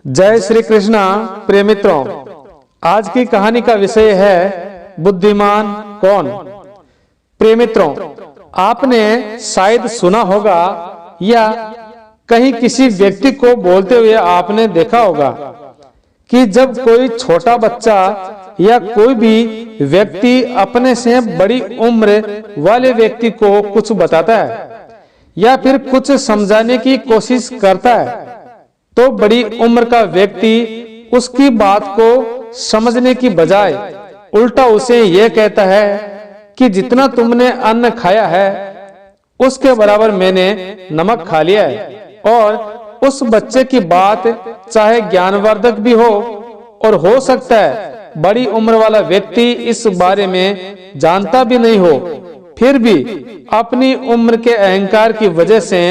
जय श्री कृष्णा। प्रिय मित्रों, आज की कहानी का विषय है बुद्धिमान कौन। प्रिय मित्रों, आपने शायद सुना होगा या कहीं किसी व्यक्ति को बोलते हुए आपने देखा होगा कि जब कोई छोटा बच्चा या कोई भी व्यक्ति अपने से बड़ी उम्र वाले व्यक्ति को कुछ बताता है या फिर कुछ समझाने की कोशिश करता है तो बड़ी उम्र का व्यक्ति उसकी बात को समझने की बजाय उल्टा उसे यह कहता है कि जितना तुमने अन्न खाया है उसके बराबर मैंने नमक खा लिया है। और उस बच्चे की बात चाहे ज्ञानवर्धक भी हो और हो सकता है बड़ी उम्र वाला व्यक्ति इस बारे में जानता भी नहीं हो, फिर भी अपनी उम्र के अहंकार की वजह से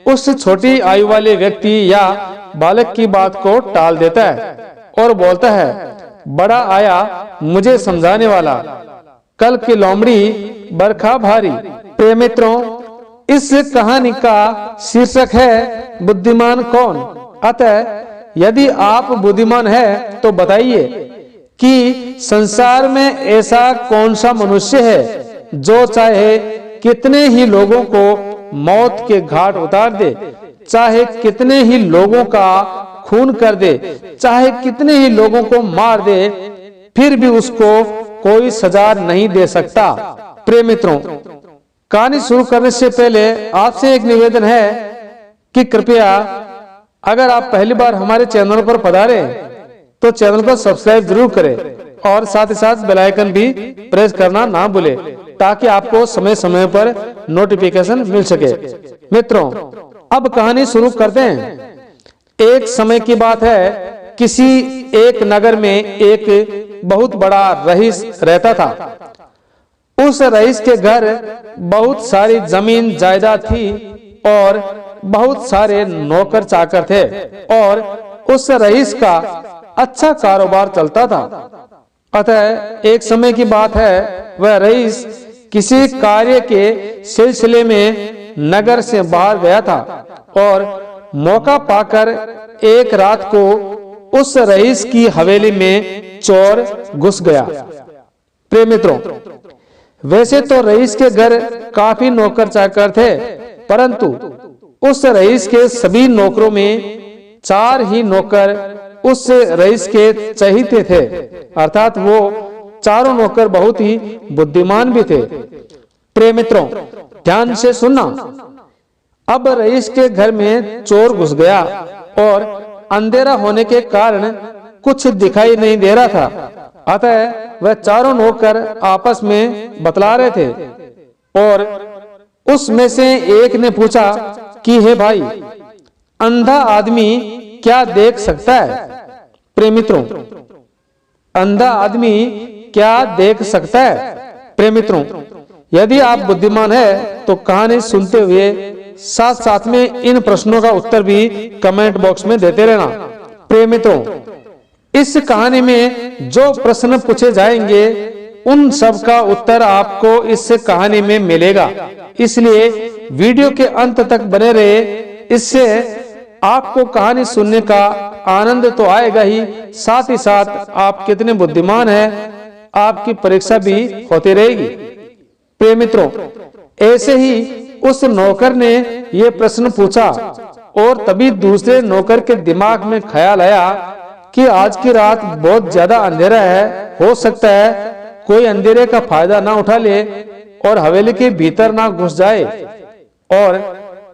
उस छोटी आयु वाले व्यक्ति या बालक की बात को टाल देता है और बोलता है, बड़ा आया मुझे समझाने वाला, कल की लोमड़ी बरखा भारी। प्रिय मित्रों, इस कहानी का शीर्षक है बुद्धिमान कौन। अतः यदि आप बुद्धिमान है तो बताइए कि संसार में ऐसा कौन सा मनुष्य है जो चाहे कितने ही लोगों को मौत के घाट उतार दे, चाहे कितने ही लोगों का खून कर दे, चाहे कितने ही लोगों को मार दे, फिर भी उसको कोई सजा नहीं दे सकता। प्रिय मित्रों, कहानी शुरू करने से पहले आपसे एक निवेदन है कि कृपया अगर आप पहली बार हमारे चैनल पर पधारे तो चैनल को सब्सक्राइब जरूर करें और साथ ही साथ बेल आइकन भी प्रेस करना ना भूलें ताकि आपको समय समय पर नोटिफिकेशन मिल सके। मित्रों, अब कहानी शुरू करते हैं। एक समय की बात है, किसी एक नगर में एक बहुत बड़ा रईस रहता था। उस रईस के घर बहुत सारी जमीन जायदाद थी और बहुत सारे नौकर चाकर थे और उस रईस का अच्छा कारोबार चलता था। अतः एक समय की बात है, वह रईस किसी कार्य के सिलसिले में नगर से बाहर गया था और मौका पाकर एक रात को उस रईस की हवेली में चोर घुस गया। प्रिय मित्रों, वैसे तो रईस के घर काफी नौकर चाकर थे, परंतु उस रईस के सभी नौकरों में 4 ही नौकर उस रईस के चहीते थे, अर्थात वो चारों नौकर बहुत ही बुद्धिमान भी थे। प्रिय मित्रों, ध्यान से सुनना। अब रईस के घर में चोर घुस गया और अंधेरा होने के कारण कुछ दिखाई नहीं दे रहा था। अतः वह चारों नौकर आपस में बतला रहे थे और उसमें से एक ने पूछा कि हे भाई, अंधा आदमी क्या देख सकता है? प्रिय मित्रों, अंधा आदमी क्या देख सकता है? प्रिय मित्रों, यदि आप बुद्धिमान है तो कहानी सुनते हुए साथ साथ में इन प्रश्नों का उत्तर भी कमेंट बॉक्स में देते रहना। प्रिय मित्रों, इस कहानी में जो प्रश्न पूछे जाएंगे उन सब का उत्तर आपको इस कहानी में मिलेगा, इसलिए वीडियो के अंत तक बने रहे। इससे आपको कहानी सुनने का आनंद तो आएगा ही, साथ ही साथ आप कितने बुद्धिमान हैं आपकी परीक्षा भी होती रहेगी। प्रिय मित्रों, ऐसे ही उस नौकर ने यह प्रश्न पूछा और तभी दूसरे नौकर के दिमाग में ख्याल आया कि आज की रात बहुत ज्यादा अंधेरा है, हो सकता है कोई अंधेरे का फायदा ना उठा ले और हवेली के भीतर ना घुस जाए। और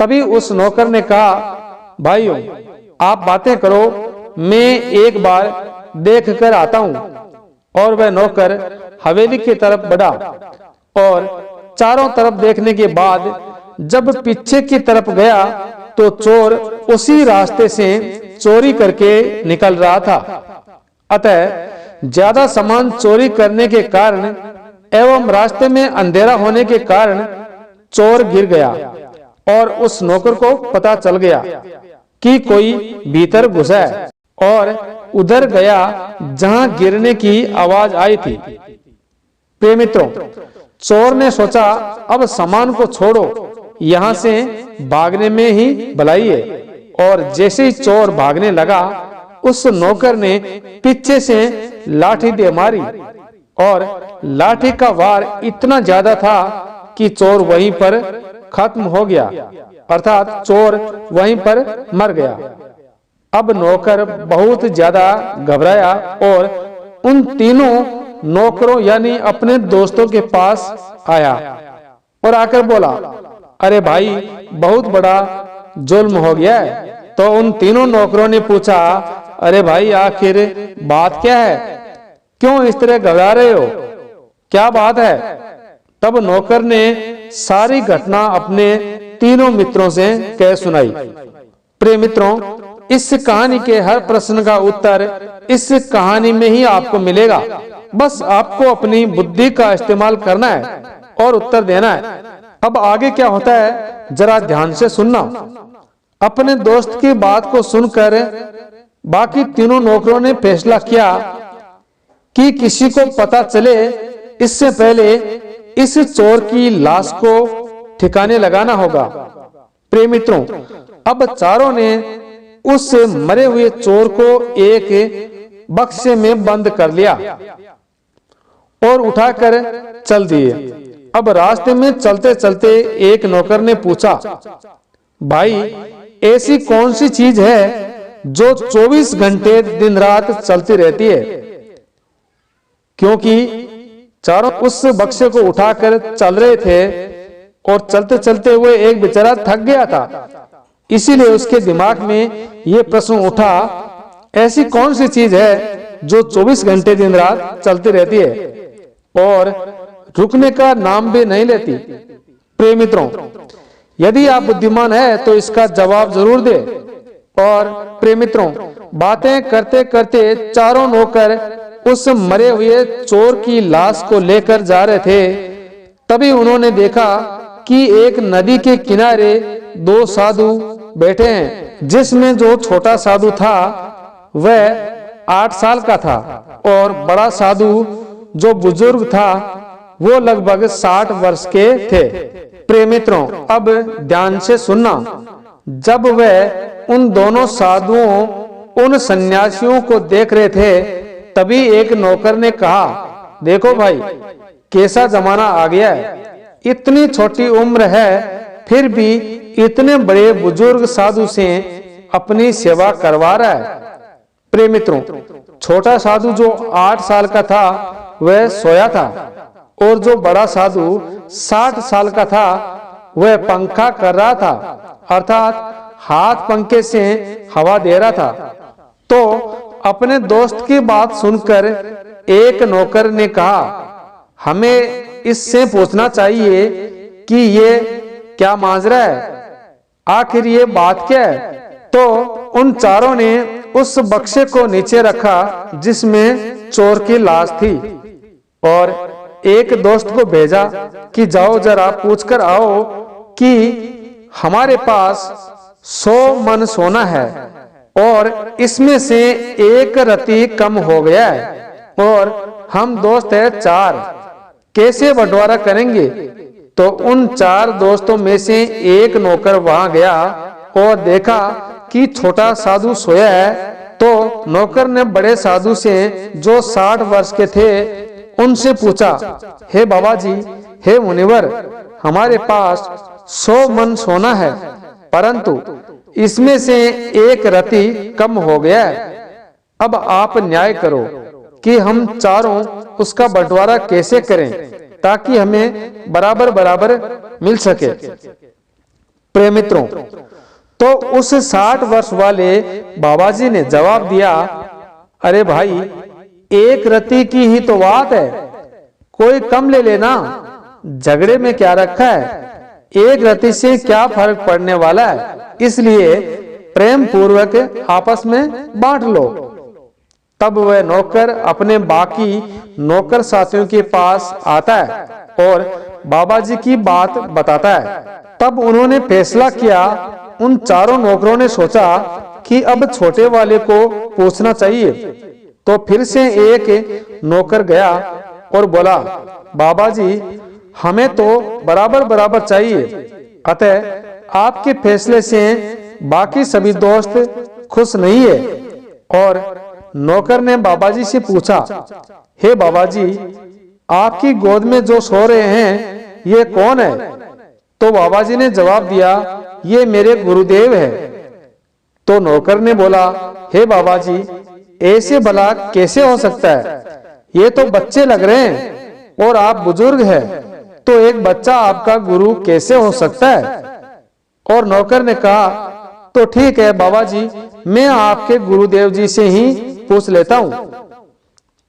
तभी उस नौकर ने कहा, भाइयों आप बातें करो, मैं एक बार देख कर आता हूं। और वह नौकर हवेली की तरफ बढ़ा और चारों तरफ देखने के बाद जब पीछे की तरफ गया तो चोर उसी रास्ते से चोरी करके निकल रहा था। अतः ज्यादा सामान चोरी करने के कारण एवं रास्ते में अंधेरा होने के कारण चोर गिर गया और उस नौकर को पता चल गया कि कोई भीतर घुसा है और उधर गया जहां गिरने की आवाज आई थी। प्रिय मित्रों, चोर ने सोचा अब सामान को छोड़ो, यहां से भागने में ही भलाई है। और जैसे ही चोर भागने लगा उस नौकर ने पीछे से लाठी दे मारी और लाठी का वार इतना ज्यादा था कि चोर वहीं पर खत्म हो गया, अर्थात चोर वहीं पर मर गया। अब नौकर बहुत ज्यादा घबराया और उन तीनों नौकरों यानी अपने दोस्तों के पास आया और आकर बोला, अरे भाई बहुत बड़ा जुल्म हो गया है। तो उन तीनों नौकरों ने पूछा, अरे भाई आखिर बात क्या है, क्यों इस तरह घबरा रहे हो, क्या बात है? तब नौकर ने सारी घटना अपने तीनों मित्रों से कह सुनाई। प्रिय मित्रों, इस कहानी के हर प्रश्न का उत्तर इस कहानी में ही आपको मिलेगा। बस आपको अपनी बुद्धि का इस्तेमाल करना है और उत्तर देना है। अब आगे क्या होता है जरा ध्यान से सुनना। अपने दोस्त की बात को सुनकर बाकी तीनों नौकरों ने फैसला किया कि किसी को पता चले इससे पहले इस चोर की लाश को ठिकाने लगाना होगा। प्रिय मित्रों, अब चारों ने उस मरे हुए चोर को एक बक्से में बंद कर लिया और उठाकर चल दिए। अब रास्ते में चलते चलते एक नौकर ने पूछा, भाई ऐसी कौन सी चीज है जो 24 घंटे दिन रात चलती रहती है? क्योंकि चारों उस बक्से को उठाकर चल रहे थे और चलते चलते हुए एक बेचारा थक गया था, इसीलिए उसके दिमाग में ये प्रश्न उठा, ऐसी कौन सी चीज है जो 24 घंटे दिन रात चलती रहती है और रुकने का नाम भी नहीं लेती? प्रिय मित्रों, यदि आप बुद्धिमान है तो इसका जवाब जरूर दे। और प्रिय मित्रों, बातें करते करते चारों नौकर उस मरे हुए चोर की लाश को लेकर जा रहे थे। तभी उन्होंने देखा कि एक नदी के किनारे दो साधु बैठे हैं, जिसमें जो छोटा साधु था वह 8 साल का था और बड़ा साधु जो बुजुर्ग था वो लगभग 60 वर्ष के थे। प्रिय मित्रों, अब ध्यान से सुनना। जब वह उन दोनों साधुओं, उन सन्यासियों को देख रहे थे, तभी एक नौकर ने कहा, देखो भाई कैसा जमाना आ गया है, इतनी छोटी उम्र है फिर भी इतने बड़े बुजुर्ग साधु से अपनी सेवा करवा रहा है। प्रिय मित्रों, छोटा साधु जो 8 साल का था वह सोया था और जो बड़ा साधु 60 साल का था वह पंखा कर रहा था, अर्थात हाथ पंखे से हवा दे रहा था। तो अपने दोस्त की बात सुनकर एक नौकर ने कहा, हमें इससे पूछना चाहिए कि ये क्या माजरा है, आखिर ये बात क्या है? तो उन चारों ने उस बक्से को नीचे रखा जिसमें चोर की लाश थी और एक दोस्त को भेजा कि जाओ जरा पूछकर आओ कि हमारे पास 100 मन सोना है और इसमें से एक रत्ती कम हो गया है और हम दोस्त है 4, कैसे बंटवारा करेंगे? तो उन 4 दोस्तों में से एक नौकर वहां गया और देखा कि छोटा साधु सोया है। तो नौकर ने बड़े साधु से जो 60 वर्ष के थे उनसे पूछा, हे बाबा जी, हे मुनिवर, हमारे पास 100 मन सोना है परंतु इसमें से एक रत्ती कम हो गया है। अब आप न्याय करो कि हम चारों उसका बंटवारा कैसे करें ताकि हमें बराबर बराबर मिल सके। प्रिय मित्रों, तो उस 60 वर्ष वाले बाबा जी ने जवाब दिया, अरे भाई एक रत्ती की ही तो बात है, कोई कम ले लेना, झगड़े में क्या रखा है, एक रत्ती से क्या फर्क पड़ने वाला है, इसलिए प्रेम पूर्वक आपस में बांट लो। तब वह नौकर अपने बाकी नौकर साथियों के पास आता है और बाबा जी की बात बताता है। तब उन्होंने फैसला किया, उन चारों नौकरों ने सोचा कि अब छोटे वाले को पूछना चाहिए। तो फिर से एक नौकर गया और बोला, बाबा जी हमें तो बराबर बराबर चाहिए, अतः आपके फैसले से बाकी सभी दोस्त खुश नहीं है और नौकर ने बाबा जी से पूछा, हे बाबा जी, आपकी गोद में जो सो रहे हैं ये कौन है? तो बाबा जी ने जवाब दिया, ये मेरे गुरुदेव है। तो नौकर ने बोला, हे बाबा जी, ऐसे भला कैसे हो सकता है? ये तो बच्चे लग रहे हैं और आप बुजुर्ग हैं, तो एक बच्चा आपका गुरु कैसे हो सकता है? और नौकर ने कहा, तो ठीक है बाबा जी, मैं आपके गुरुदेव जी से ही पूछ लेता हूँ।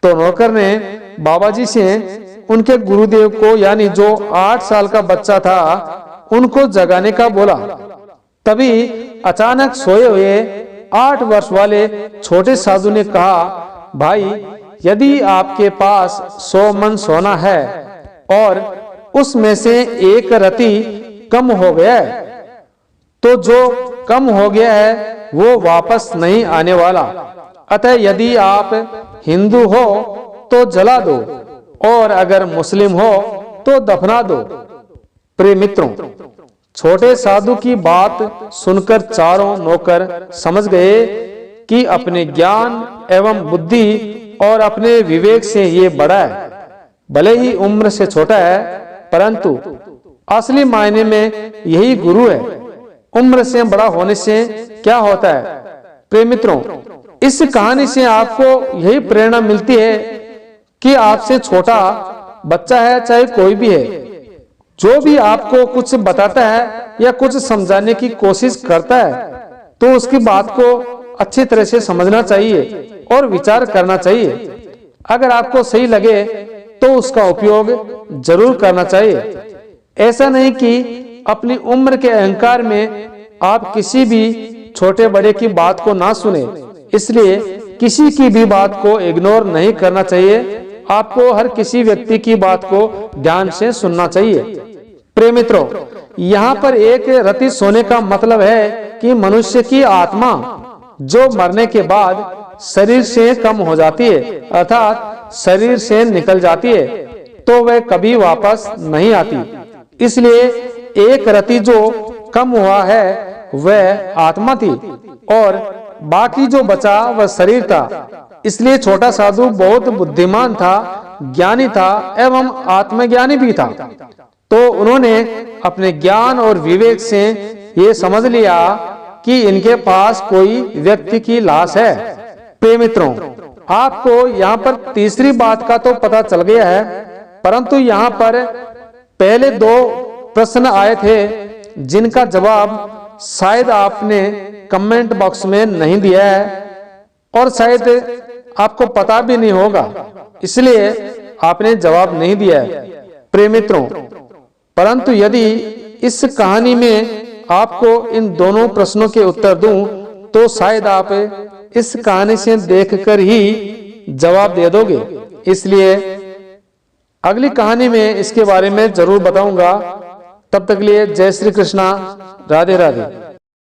तो नौकर ने बाबा जी से उनके गुरुदेव को, यानी जो 8 साल का बच्चा था, उनको जगाने का बोला। तभी अचानक सोए हुए 8 वर्ष वाले छोटे साधु ने कहा, भाई, यदि आपके पास 100 मन सोना है और उसमें से एक रति कम हो गया है, तो जो कम हो गया है वो वापस नहीं आने वाला। अतः यदि आप हिंदू हो तो जला दो और अगर मुस्लिम हो तो दफना दो। प्रिय मित्रों, छोटे साधु की बात सुनकर चारों नौकर समझ गए कि अपने ज्ञान एवं बुद्धि और अपने विवेक से ये बड़ा है। भले ही उम्र से छोटा है, परंतु असली मायने में यही गुरु है। उम्र से बड़ा होने से क्या होता है? प्रिय मित्रों, इस कहानी से आपको यही प्रेरणा मिलती है कि आपसे छोटा बच्चा है, चाहे कोई भी है, जो भी आपको कुछ बताता है या कुछ समझाने की कोशिश करता है, तो उसकी बात को अच्छी तरह से समझना चाहिए और विचार करना चाहिए। अगर आपको सही लगे तो उसका उपयोग जरूर करना चाहिए। ऐसा नहीं कि अपनी उम्र के अहंकार में आप किसी भी छोटे बड़े की बात को ना सुने। इसलिए किसी की भी बात को इग्नोर नहीं करना चाहिए। आपको हर किसी व्यक्ति की बात को ध्यान से सुनना चाहिए। प्रिय मित्रों, यहाँ पर एक रति सोने का मतलब है कि मनुष्य की आत्मा जो मरने के बाद शरीर से कम हो जाती है, अर्थात शरीर से निकल जाती है, तो वह कभी वापस नहीं आती। इसलिए एक रति जो कम हुआ है वह आत्मा थी और बाकी जो बचा वह शरीर था। इसलिए छोटा साधु बहुत बुद्धिमान था, ज्ञानी था एवं आत्मज्ञानी भी था। तो उन्होंने अपने ज्ञान और विवेक से ये समझ लिया कि इनके पास कोई व्यक्ति की लाश है। प्रिय मित्रों, आपको यहाँ पर तीसरी बात का तो पता चल गया है, परंतु यहाँ पर पहले 2 प्रश्न आए थे जिनका जवाब शायद आपने कमेंट बॉक्स में नहीं दिया है और शायद आपको पता भी नहीं होगा, इसलिए आपने जवाब नहीं दिया है। प्रिय मित्रों, परंतु यदि इस कहानी में आपको इन दोनों प्रश्नों के उत्तर दूं तो शायद आप इस कहानी से देखकर ही जवाब दे दोगे। इसलिए अगली कहानी में इसके बारे में जरूर बताऊंगा। तब तक लिए जय श्री कृष्णा, राधे राधे।